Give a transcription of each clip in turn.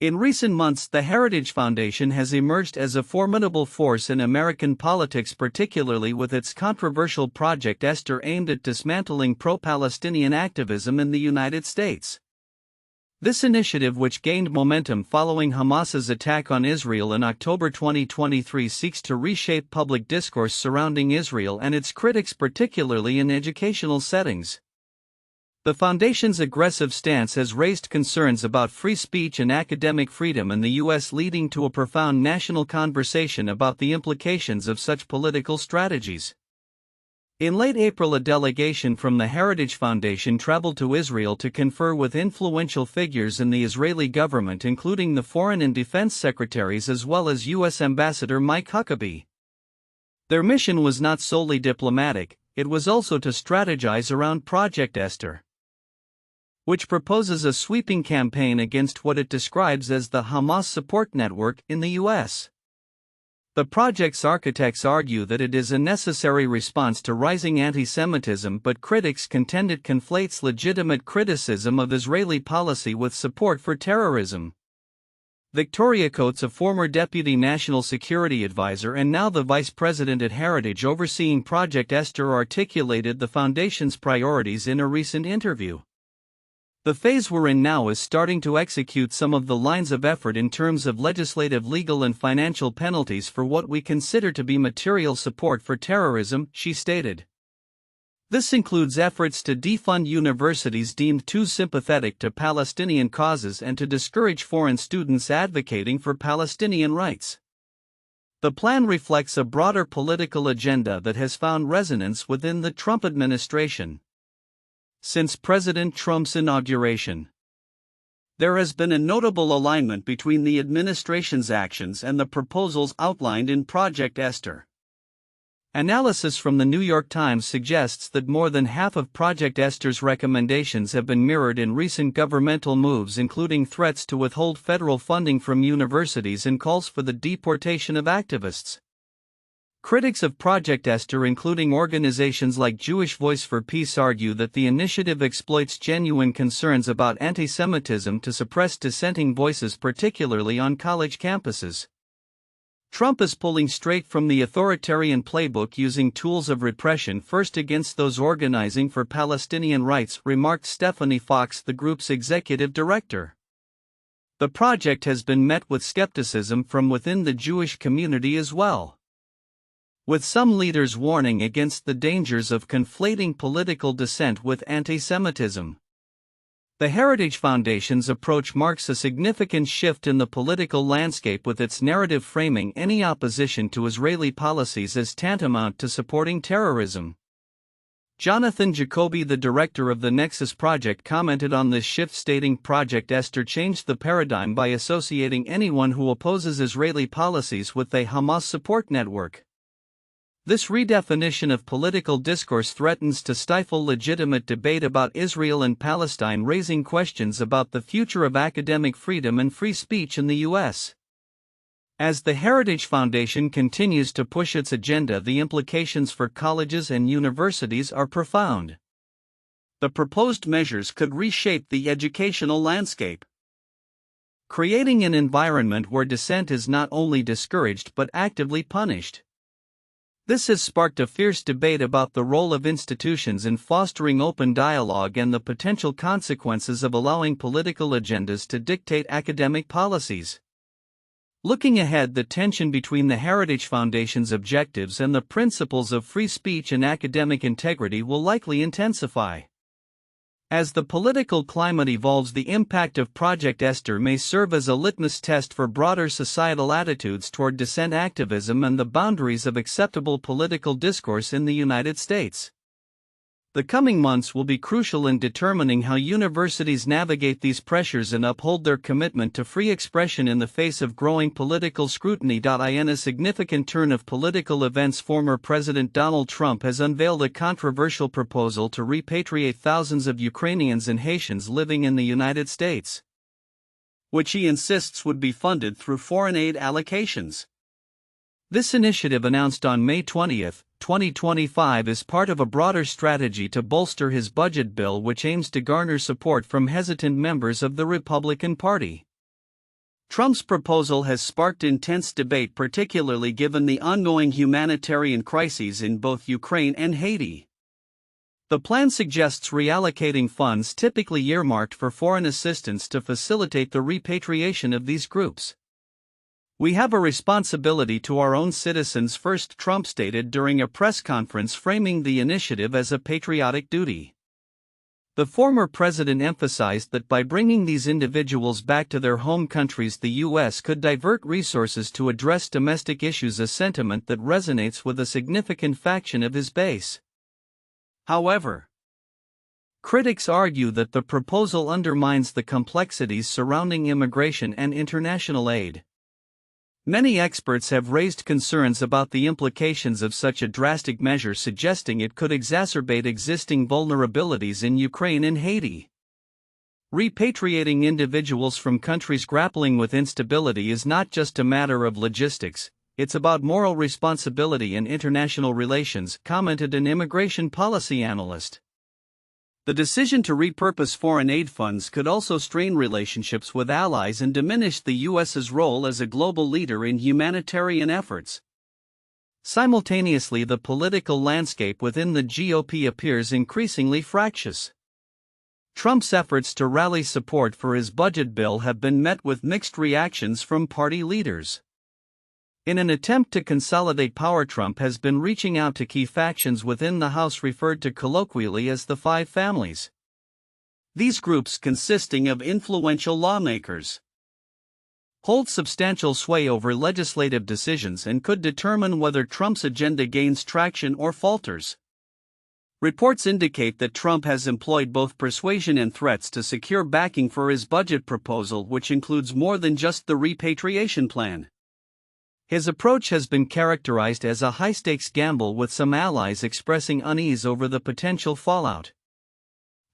In recent months, the Heritage Foundation has emerged as a formidable force in American politics, particularly with its controversial Project Esther aimed at dismantling pro-Palestinian activism in the United States. This initiative, which gained momentum following Hamas's attack on Israel in October 2023, seeks to reshape public discourse surrounding Israel and its critics, particularly in educational settings. The Foundation's aggressive stance has raised concerns about free speech and academic freedom in the U.S., leading to a profound national conversation about the implications of such political strategies. In late April, a delegation from the Heritage Foundation traveled to Israel to confer with influential figures in the Israeli government, including the Foreign and Defense Secretaries as well as U.S. Ambassador Mike Huckabee. Their mission was not solely diplomatic, it was also to strategize around Project Esther, which proposes a sweeping campaign against what it describes as the Hamas Support Network in the U.S. The project's architects argue that it is a necessary response to rising anti-Semitism, but critics contend it conflates legitimate criticism of Israeli policy with support for terrorism. Victoria Coates, a former Deputy National Security Advisor and now the Vice President at Heritage overseeing Project Esther, articulated the Foundation's priorities in a recent interview. The phase we're in now is starting to execute some of the lines of effort in terms of legislative, legal, and financial penalties for what we consider to be material support for terrorism, she stated. This includes efforts to defund universities deemed too sympathetic to Palestinian causes and to discourage foreign students advocating for Palestinian rights. The plan reflects a broader political agenda that has found resonance within the Trump administration. Since President Trump's inauguration, there has been a notable alignment between the administration's actions and the proposals outlined in Project Esther. Analysis from the New York Times suggests that more than half of Project Esther's recommendations have been mirrored in recent governmental moves, including threats to withhold federal funding from universities and calls for the deportation of activists. Critics of Project Esther, including organizations like Jewish Voice for Peace, argue that the initiative exploits genuine concerns about anti-Semitism to suppress dissenting voices, particularly on college campuses. Trump is pulling straight from the authoritarian playbook, using tools of repression first against those organizing for Palestinian rights, remarked Stephanie Fox, the group's executive director. The project has been met with skepticism from within the Jewish community as well, with some leaders warning against the dangers of conflating political dissent with anti-Semitism. The Heritage Foundation's approach marks a significant shift in the political landscape, with its narrative framing any opposition to Israeli policies as tantamount to supporting terrorism. Jonathan Jacoby, the director of the Nexus Project, commented on this shift, stating Project Esther changed the paradigm by associating anyone who opposes Israeli policies with the Hamas Support Network. This redefinition of political discourse threatens to stifle legitimate debate about Israel and Palestine, raising questions about the future of academic freedom and free speech in the U.S. As the Heritage Foundation continues to push its agenda, the implications for colleges and universities are profound. The proposed measures could reshape the educational landscape, creating an environment where dissent is not only discouraged but actively punished. This has sparked a fierce debate about the role of institutions in fostering open dialogue and the potential consequences of allowing political agendas to dictate academic policies. Looking ahead, the tension between the Heritage Foundation's objectives and the principles of free speech and academic integrity will likely intensify. As the political climate evolves, the impact of Project Esther may serve as a litmus test for broader societal attitudes toward dissent activism and the boundaries of acceptable political discourse in the United States. The coming months will be crucial in determining how universities navigate these pressures and uphold their commitment to free expression in the face of growing political scrutiny. In a significant turn of political events, former President Donald Trump has unveiled a controversial proposal to repatriate thousands of Ukrainians and Haitians living in the United States, which he insists would be funded through foreign aid allocations. This initiative, announced on May 20, 2025, is part of a broader strategy to bolster his budget bill, which aims to garner support from hesitant members of the Republican Party. Trump's proposal has sparked intense debate, particularly given the ongoing humanitarian crises in both Ukraine and Haiti. The plan suggests reallocating funds typically earmarked for foreign assistance to facilitate the repatriation of these groups. "We have a responsibility to our own citizens first," Trump stated during a press conference, framing the initiative as a patriotic duty. The former president emphasized that by bringing these individuals back to their home countries, the U.S. could divert resources to address domestic issues, a sentiment that resonates with a significant faction of his base. However, critics argue that the proposal undermines the complexities surrounding immigration and international aid. Many experts have raised concerns about the implications of such a drastic measure, suggesting it could exacerbate existing vulnerabilities in Ukraine and Haiti. Repatriating individuals from countries grappling with instability is not just a matter of logistics, it's about moral responsibility and international relations, commented an immigration policy analyst. The decision to repurpose foreign aid funds could also strain relationships with allies and diminish the U.S.'s role as a global leader in humanitarian efforts. Simultaneously, the political landscape within the GOP appears increasingly fractious. Trump's efforts to rally support for his budget bill have been met with mixed reactions from party leaders. In an attempt to consolidate power, Trump has been reaching out to key factions within the House, referred to colloquially as the Five Families. These groups, consisting of influential lawmakers, hold substantial sway over legislative decisions and could determine whether Trump's agenda gains traction or falters. Reports indicate that Trump has employed both persuasion and threats to secure backing for his budget proposal, which includes more than just the repatriation plan. His approach has been characterized as a high-stakes gamble, with some allies expressing unease over the potential fallout.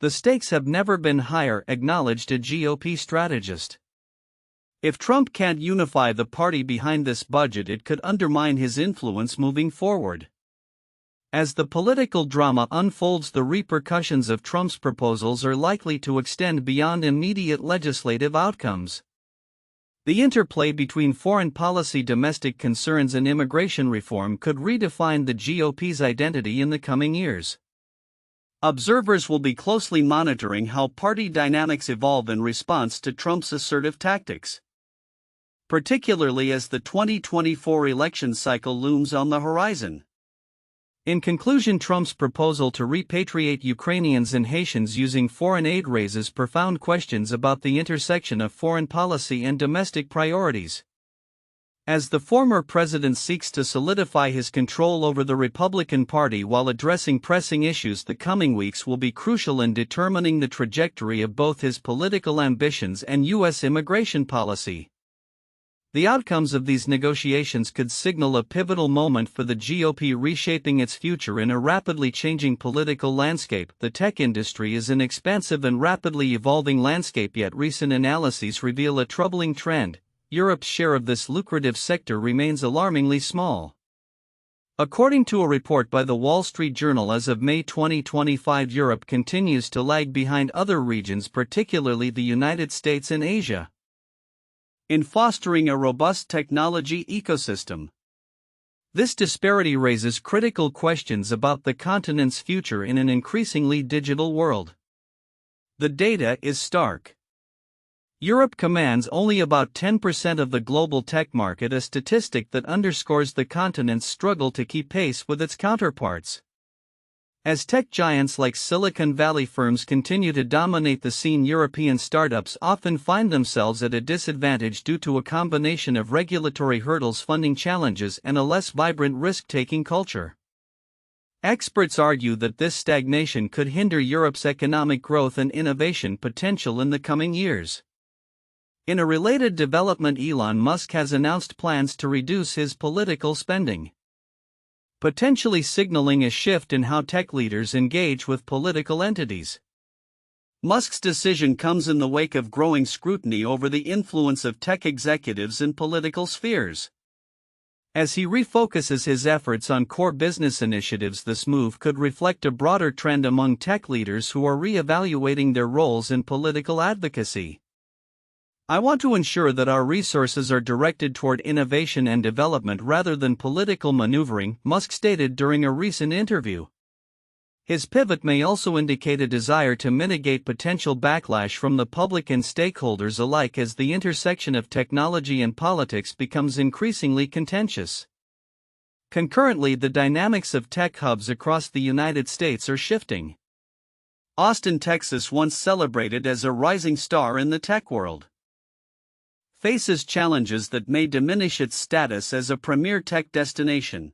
"The stakes have never been higher," acknowledged a GOP strategist. If Trump can't unify the party behind this budget, it could undermine his influence moving forward. As the political drama unfolds, the repercussions of Trump's proposals are likely to extend beyond immediate legislative outcomes. The interplay between foreign policy, domestic concerns, and immigration reform could redefine the GOP's identity in the coming years. Observers will be closely monitoring how party dynamics evolve in response to Trump's assertive tactics, particularly as the 2024 election cycle looms on the horizon. In conclusion, Trump's proposal to repatriate Ukrainians and Haitians using foreign aid raises profound questions about the intersection of foreign policy and domestic priorities. As the former president seeks to solidify his control over the Republican Party while addressing pressing issues, the coming weeks will be crucial in determining the trajectory of both his political ambitions and U.S. immigration policy. The outcomes of these negotiations could signal a pivotal moment for the GOP, reshaping its future in a rapidly changing political landscape. The tech industry is an expansive and rapidly evolving landscape, yet recent analyses reveal a troubling trend. Europe's share of this lucrative sector remains alarmingly small. According to a report by the Wall Street Journal, as of May 2025, Europe continues to lag behind other regions, particularly the United States and Asia, in fostering a robust technology ecosystem. This disparity raises critical questions about the continent's future in an increasingly digital world. The data is stark. Europe commands only about 10% of the global tech market, a statistic that underscores the continent's struggle to keep pace with its counterparts. As tech giants like Silicon Valley firms continue to dominate the scene, European startups often find themselves at a disadvantage due to a combination of regulatory hurdles, funding challenges, and a less vibrant risk-taking culture. Experts argue that this stagnation could hinder Europe's economic growth and innovation potential in the coming years. In a related development, Elon Musk has announced plans to reduce his political spending, potentially signaling a shift in how tech leaders engage with political entities. Musk's decision comes in the wake of growing scrutiny over the influence of tech executives in political spheres. As he refocuses his efforts on core business initiatives, this move could reflect a broader trend among tech leaders who are re-evaluating their roles in political advocacy. I want to ensure that our resources are directed toward innovation and development rather than political maneuvering, Musk stated during a recent interview. His pivot may also indicate a desire to mitigate potential backlash from the public and stakeholders alike as the intersection of technology and politics becomes increasingly contentious. Concurrently, the dynamics of tech hubs across the United States are shifting. Austin, Texas, once celebrated as a rising star in the tech world, faces challenges that may diminish its status as a premier tech destination.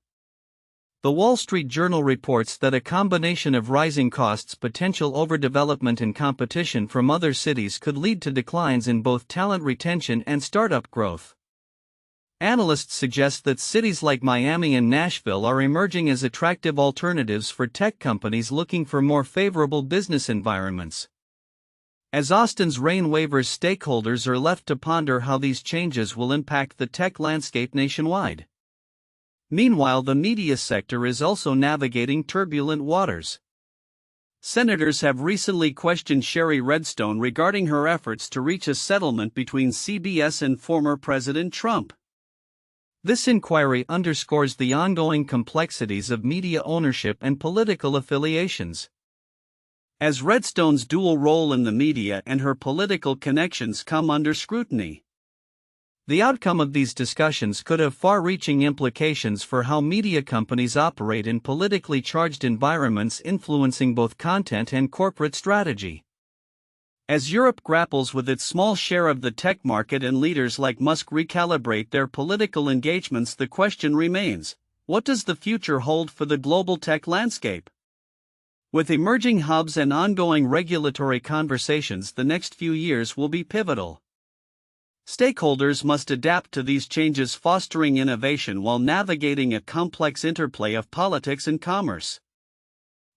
The Wall Street Journal reports that a combination of rising costs, potential overdevelopment, and competition from other cities could lead to declines in both talent retention and startup growth. Analysts suggest that cities like Miami and Nashville are emerging as attractive alternatives for tech companies looking for more favorable business environments. As Austin's reign wavers, stakeholders are left to ponder how these changes will impact the tech landscape nationwide. Meanwhile, the media sector is also navigating turbulent waters. Senators have recently questioned Sherry Redstone regarding her efforts to reach a settlement between CBS and former President Trump. This inquiry underscores the ongoing complexities of media ownership and political affiliations. As Redstone's dual role in the media and her political connections come under scrutiny, the outcome of these discussions could have far-reaching implications for how media companies operate in politically charged environments, influencing both content and corporate strategy. As Europe grapples with its small share of the tech market and leaders like Musk recalibrate their political engagements, the question remains: what does the future hold for the global tech landscape? With emerging hubs and ongoing regulatory conversations, the next few years will be pivotal. Stakeholders must adapt to these changes, fostering innovation while navigating a complex interplay of politics and commerce.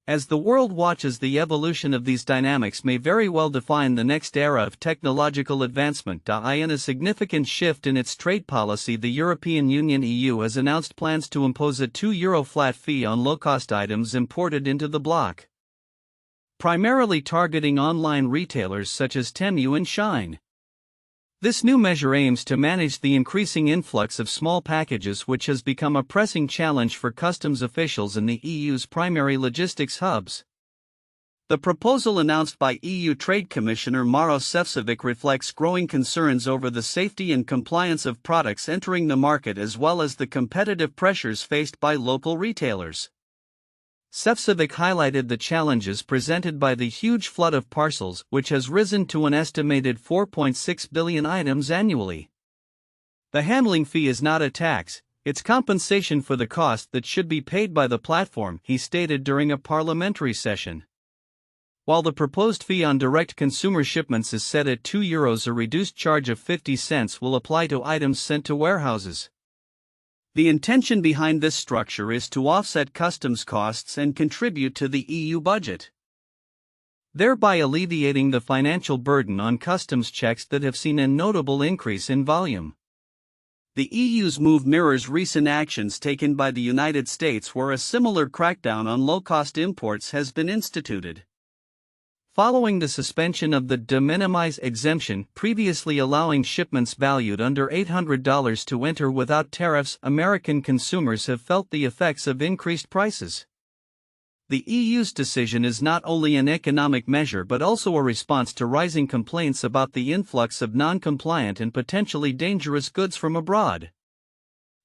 As the world watches, the evolution of these dynamics may very well define the next era of technological advancement. In a significant shift in its trade policy, the European Union (EU) has announced plans to impose a €2 flat fee on low-cost items imported into the bloc, primarily targeting online retailers such as Temu and Shein. This new measure aims to manage the increasing influx of small packages, which has become a pressing challenge for customs officials in the EU's primary logistics hubs. The proposal, announced by EU Trade Commissioner Maros Šefčovič, reflects growing concerns over the safety and compliance of products entering the market, as well as the competitive pressures faced by local retailers. Šefčovič highlighted the challenges presented by the huge flood of parcels, which has risen to an estimated 4.6 billion items annually. The handling fee is not a tax, it's compensation for the cost that should be paid by the platform, he stated during a parliamentary session. While the proposed fee on direct consumer shipments is set at €2, a reduced charge of 50 cents will apply to items sent to warehouses. The intention behind this structure is to offset customs costs and contribute to the EU budget, thereby alleviating the financial burden on customs checks that have seen a notable increase in volume. The EU's move mirrors recent actions taken by the United States, where a similar crackdown on low-cost imports has been instituted. Following the suspension of the de minimis exemption, previously allowing shipments valued under $800 to enter without tariffs, American consumers have felt the effects of increased prices. The EU's decision is not only an economic measure but also a response to rising complaints about the influx of non-compliant and potentially dangerous goods from abroad.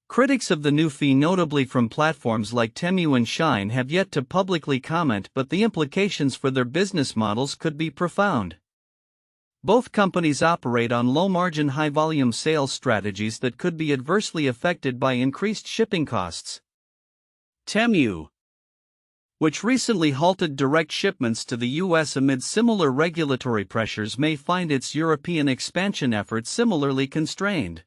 Critics of the new fee, notably from platforms like Temu and Shein, have yet to publicly comment, but the implications for their business models could be profound. Both companies operate on low-margin, high-volume sales strategies that could be adversely affected by increased shipping costs. Temu, which recently halted direct shipments to the US amid similar regulatory pressures, may find its European expansion efforts similarly constrained.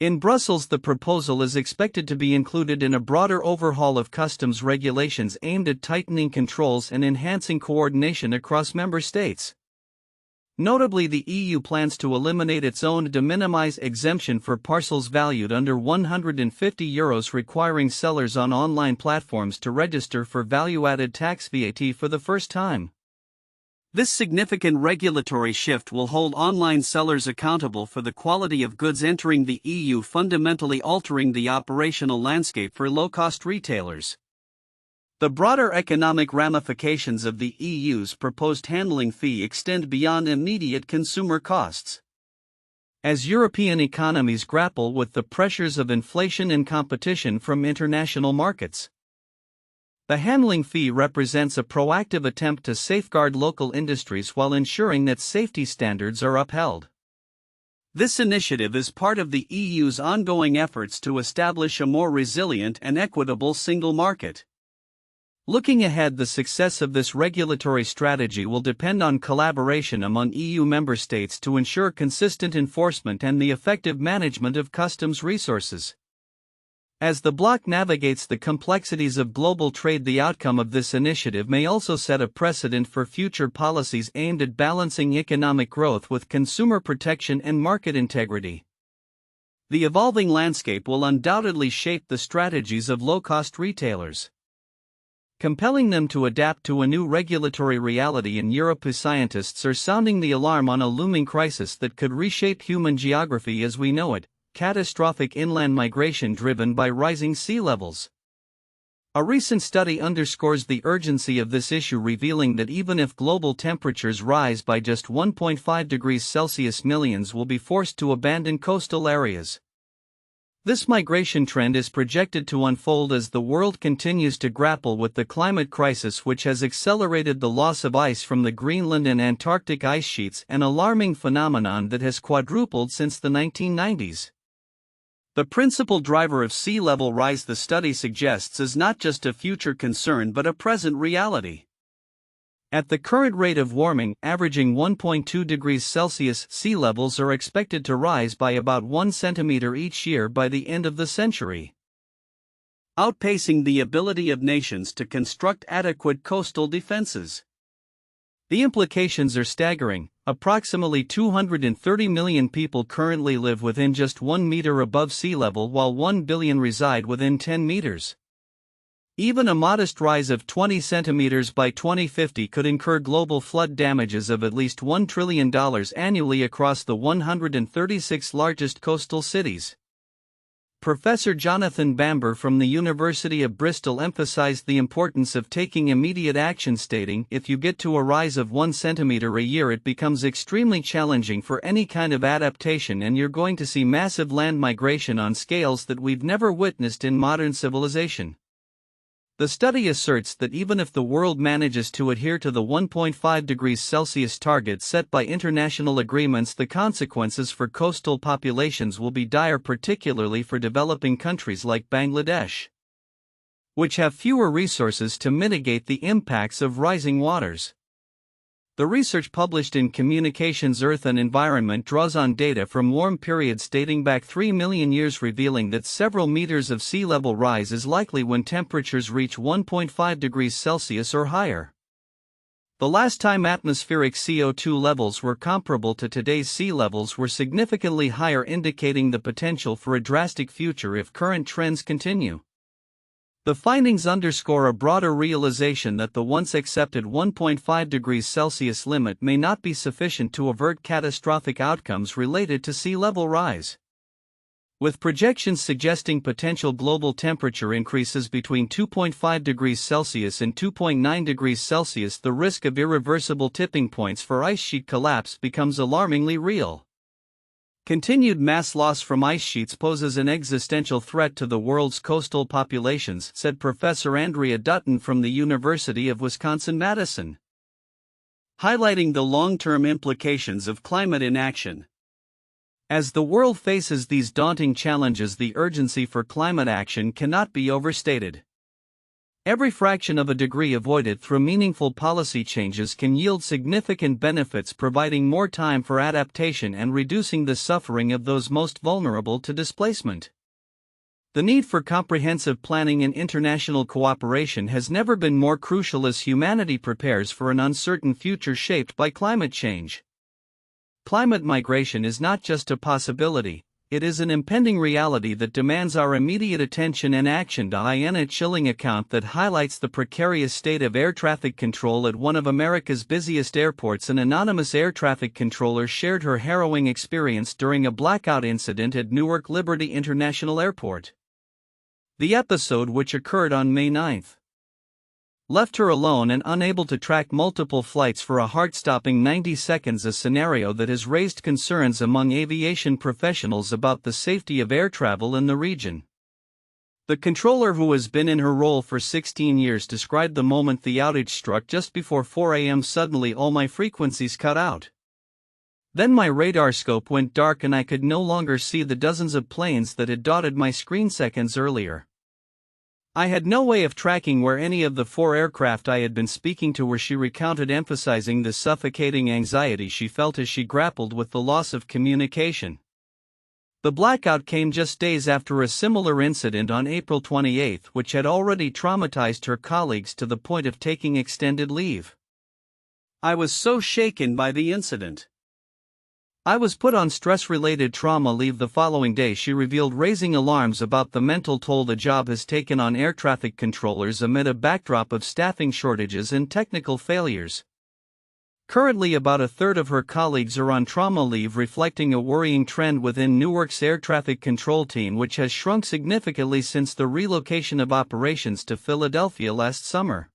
In Brussels, the proposal is expected to be included in a broader overhaul of customs regulations aimed at tightening controls and enhancing coordination across member states. Notably, the EU plans to eliminate its own de minimis exemption for parcels valued under €150, requiring sellers on online platforms to register for value-added tax (VAT) for the first time. This significant regulatory shift will hold online sellers accountable for the quality of goods entering the EU, fundamentally altering the operational landscape for low-cost retailers. The broader economic ramifications of the EU's proposed handling fee extend beyond immediate consumer costs. As European economies grapple with the pressures of inflation and competition from international markets, the handling fee represents a proactive attempt to safeguard local industries while ensuring that safety standards are upheld. This initiative is part of the EU's ongoing efforts to establish a more resilient and equitable single market. Looking ahead, the success of this regulatory strategy will depend on collaboration among EU member states to ensure consistent enforcement and the effective management of customs resources. As the bloc navigates the complexities of global trade, the outcome of this initiative may also set a precedent for future policies aimed at balancing economic growth with consumer protection and market integrity. The evolving landscape will undoubtedly shape the strategies of low-cost retailers, compelling them to adapt to a new regulatory reality in Europe. Scientists are sounding the alarm on a looming crisis that could reshape human geography as we know it: catastrophic inland migration driven by rising sea levels. A recent study underscores the urgency of this issue, revealing that even if global temperatures rise by just 1.5 degrees Celsius, millions will be forced to abandon coastal areas. This migration trend is projected to unfold as the world continues to grapple with the climate crisis, which has accelerated the loss of ice from the Greenland and Antarctic ice sheets, an alarming phenomenon that has quadrupled since the 1990s. The principal driver of sea level rise, the study suggests, is not just a future concern but a present reality. At the current rate of warming, averaging 1.2 degrees Celsius, sea levels are expected to rise by about 1 centimeter each year by the end of the century, outpacing the ability of nations to construct adequate coastal defenses. The implications are staggering. Approximately 230 million people currently live within just 1 meter above sea level, while 1 billion reside within 10 meters. Even a modest rise of 20 centimeters by 2050 could incur global flood damages of at least $1 trillion annually across the 136 largest coastal cities. Professor Jonathan Bamber from the University of Bristol emphasized the importance of taking immediate action, stating, "If you get to a rise of 1 centimeter a year, it becomes extremely challenging for any kind of adaptation, and you're going to see massive land migration on scales that we've never witnessed in modern civilization." The study asserts that even if the world manages to adhere to the 1.5 degrees Celsius target set by international agreements, the consequences for coastal populations will be dire, particularly for developing countries like Bangladesh, which have fewer resources to mitigate the impacts of rising waters. The research published in Communications Earth and Environment draws on data from warm periods dating back 3 million years, revealing that several meters of sea level rise is likely when temperatures reach 1.5 degrees Celsius or higher. The last time atmospheric CO2 levels were comparable to today's sea levels were significantly higher, indicating the potential for a drastic future if current trends continue. The findings underscore a broader realization that the once accepted 1.5 degrees Celsius limit may not be sufficient to avert catastrophic outcomes related to sea level rise. With projections suggesting potential global temperature increases between 2.5 degrees Celsius and 2.9 degrees Celsius, the risk of irreversible tipping points for ice sheet collapse becomes alarmingly real. Continued mass loss from ice sheets poses an existential threat to the world's coastal populations, said Professor Andrea Dutton from the University of Wisconsin-Madison, highlighting the long-term implications of climate inaction. As the world faces these daunting challenges, the urgency for climate action cannot be overstated. Every fraction of a degree avoided through meaningful policy changes can yield significant benefits, providing more time for adaptation and reducing the suffering of those most vulnerable to displacement. The need for comprehensive planning and international cooperation has never been more crucial as humanity prepares for an uncertain future shaped by climate change. Climate migration is not just a possibility, it is an impending reality that demands our immediate attention and action. In a chilling account that highlights the precarious state of air traffic control at one of America's busiest airports, an anonymous air traffic controller shared her harrowing experience during a blackout incident at Newark Liberty International Airport. The episode, which occurred on May 9, left her alone and unable to track multiple flights for a heart-stopping 90 seconds, a scenario that has raised concerns among aviation professionals about the safety of air travel in the region. The controller, who has been in her role for 16 years, described the moment the outage struck just before 4 a.m. Suddenly all my frequencies cut out. Then my radar scope went dark and I could no longer see the dozens of planes that had dotted my screen seconds earlier. I had no way of tracking where any of the 4 aircraft I had been speaking to were, she recounted, emphasizing the suffocating anxiety she felt as she grappled with the loss of communication. The blackout came just days after a similar incident on April 28, which had already traumatized her colleagues to the point of taking extended leave. I was so shaken by the incident. I was put on stress-related trauma leave the following day, she revealed, raising alarms about the mental toll the job has taken on air traffic controllers amid a backdrop of staffing shortages and technical failures. Currently, about a third of her colleagues are on trauma leave, reflecting a worrying trend within Newark's air traffic control team, which has shrunk significantly since the relocation of operations to Philadelphia last summer.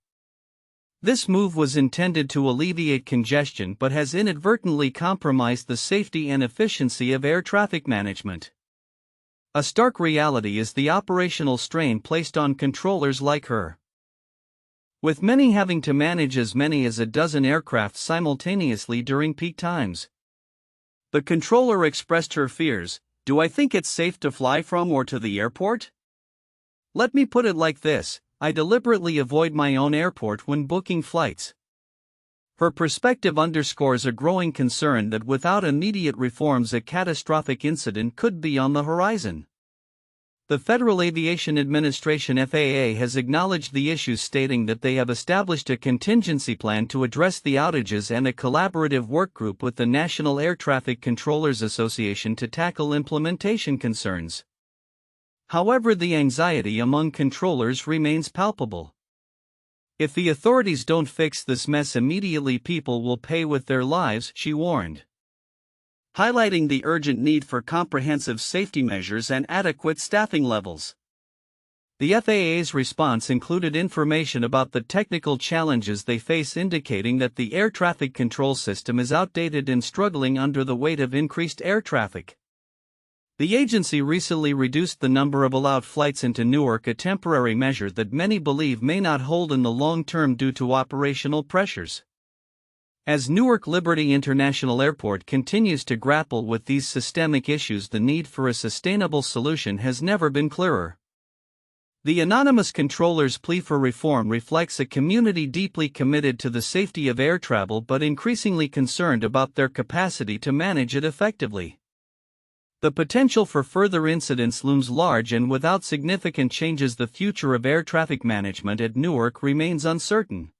This move was intended to alleviate congestion but has inadvertently compromised the safety and efficiency of air traffic management. A stark reality is the operational strain placed on controllers like her, with many having to manage as many as a dozen aircraft simultaneously during peak times. The controller expressed her fears. Do I think it's safe to fly from or to the airport? Let me put it like this. I deliberately avoid my own airport when booking flights. Her perspective underscores a growing concern that without immediate reforms, a catastrophic incident could be on the horizon. The Federal Aviation Administration (FAA) has acknowledged the issues, stating that they have established a contingency plan to address the outages and a collaborative work group with the National Air Traffic Controllers Association to tackle implementation concerns. However, the anxiety among controllers remains palpable. If the authorities don't fix this mess immediately, people will pay with their lives, she warned, highlighting the urgent need for comprehensive safety measures and adequate staffing levels. The FAA's response included information about the technical challenges they face, indicating that the air traffic control system is outdated and struggling under the weight of increased air traffic. The agency recently reduced the number of allowed flights into Newark, a temporary measure that many believe may not hold in the long term due to operational pressures. As Newark Liberty International Airport continues to grapple with these systemic issues, the need for a sustainable solution has never been clearer. The anonymous controller's plea for reform reflects a community deeply committed to the safety of air travel but increasingly concerned about their capacity to manage it effectively. The potential for further incidents looms large, and without significant changes, the future of air traffic management at Newark remains uncertain.